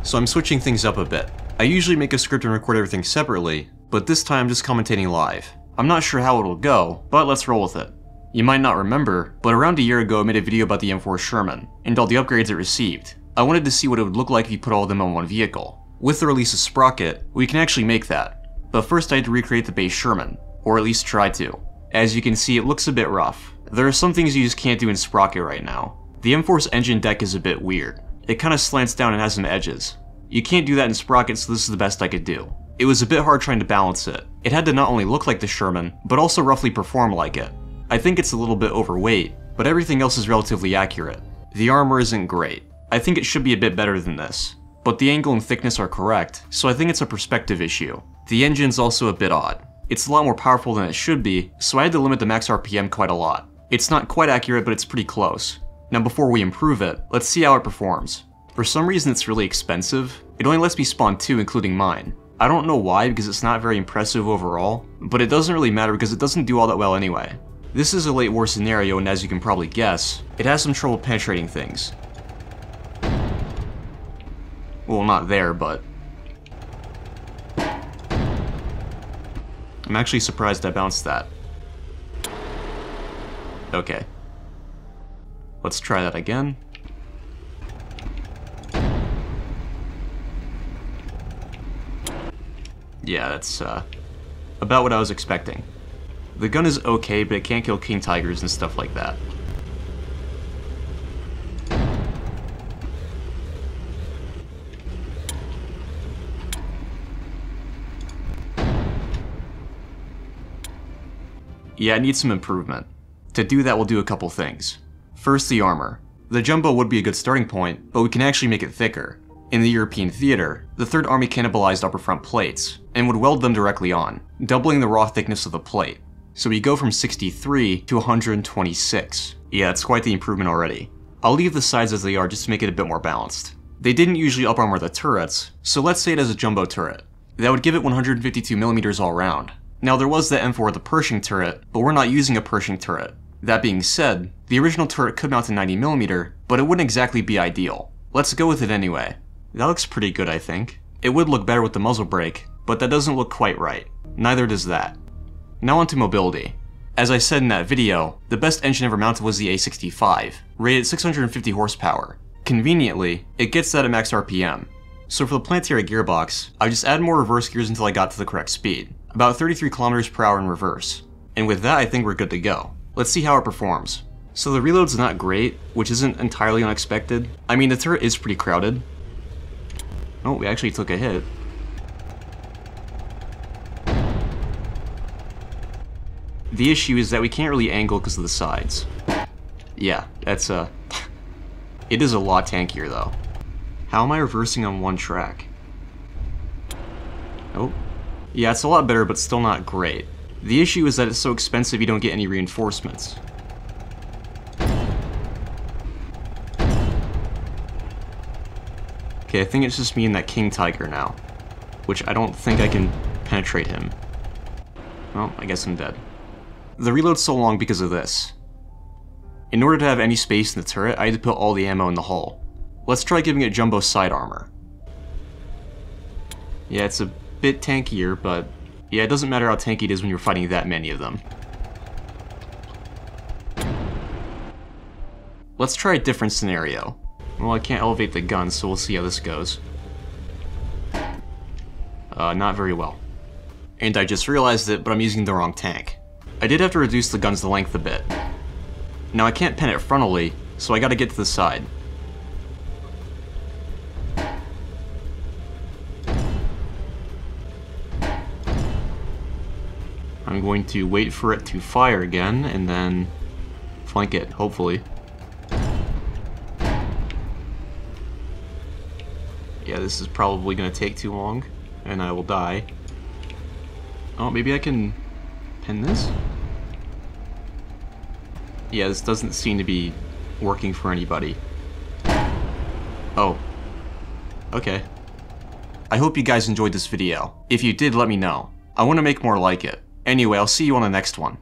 so I'm switching things up a bit. I usually make a script and record everything separately, but this time I'm just commentating live. I'm not sure how it'll go, but let's roll with it. You might not remember, but around a year ago I made a video about the M4 Sherman, and all the upgrades it received. I wanted to see what it would look like if you put all of them on one vehicle. With the release of Sprocket, we can actually make that. But first I had to recreate the base Sherman, or at least try to. As you can see, it looks a bit rough. There are some things you just can't do in Sprocket right now. The M4's engine deck is a bit weird. It kinda slants down and has some edges. You can't do that in Sprocket, so this is the best I could do. It was a bit hard trying to balance it. It had to not only look like the Sherman, but also roughly perform like it. I think it's a little bit overweight, but everything else is relatively accurate. The armor isn't great. I think it should be a bit better than this. But the angle and thickness are correct, so I think it's a perspective issue. The engine's also a bit odd. It's a lot more powerful than it should be, so I had to limit the max RPM quite a lot. It's not quite accurate, but it's pretty close. Now before we improve it, let's see how it performs. For some reason it's really expensive. It only lets me spawn 2, including mine. I don't know why, because it's not very impressive overall, but it doesn't really matter because it doesn't do all that well anyway. This is a late war scenario, and as you can probably guess, it has some trouble penetrating things. Well, not there, but... I'm actually surprised I bounced that. Okay. Let's try that again. Yeah, that's about what I was expecting. The gun is okay, but it can't kill king tigers and stuff like that. Yeah, it needs some improvement. To do that, we'll do a couple things. First, the armor. The jumbo would be a good starting point, but we can actually make it thicker. In the European theater, the 3rd Army cannibalized upper front plates, and would weld them directly on, doubling the raw thickness of the plate. So we go from 63 to 126. Yeah, it's quite the improvement already. I'll leave the sides as they are just to make it a bit more balanced. They didn't usually up armor the turrets, so let's say it has a jumbo turret. That would give it 152mm all around. Now there was the M4 with the Pershing turret, but we're not using a Pershing turret. That being said, the original turret could mount to 90mm, but it wouldn't exactly be ideal. Let's go with it anyway. That looks pretty good, I think. It would look better with the muzzle brake, but that doesn't look quite right. Neither does that. Now onto mobility. As I said in that video, the best engine ever mounted was the A65, rated 650 horsepower. Conveniently, it gets that at max RPM. So for the planetary gearbox, I just add more reverse gears until I got to the correct speed, about 33 km per hour in reverse. And with that, I think we're good to go. Let's see how it performs. So the reload's not great, which isn't entirely unexpected. I mean, the turret is pretty crowded. Oh, we actually took a hit. The issue is that we can't really angle because of the sides. Yeah, that's it is a lot tankier though. How am I reversing on one track? Oh. Yeah, it's a lot better, but still not great. The issue is that it's so expensive you don't get any reinforcements. Okay, I think it's just me and that king tiger now, which I don't think I can penetrate him. Well, I guess I'm dead. The reload's so long because of this. In order to have any space in the turret, I had to put all the ammo in the hull. Let's try giving it jumbo side armor. Yeah, it's a bit tankier, but yeah, it doesn't matter how tanky it is when you're fighting that many of them. Let's try a different scenario. Well, I can't elevate the gun, so we'll see how this goes. Not very well. And I just realized it, but I'm using the wrong tank. I did have to reduce the gun's length a bit. Now I can't pen it frontally, so I gotta get to the side. I'm going to wait for it to fire again, and then flank it, hopefully. Yeah, this is probably gonna take too long, and I will die. Oh, maybe I can pen this? Yeah, this doesn't seem to be working for anybody. Oh. Okay. I hope you guys enjoyed this video. If you did, let me know. I want to make more like it. Anyway, I'll see you on the next one.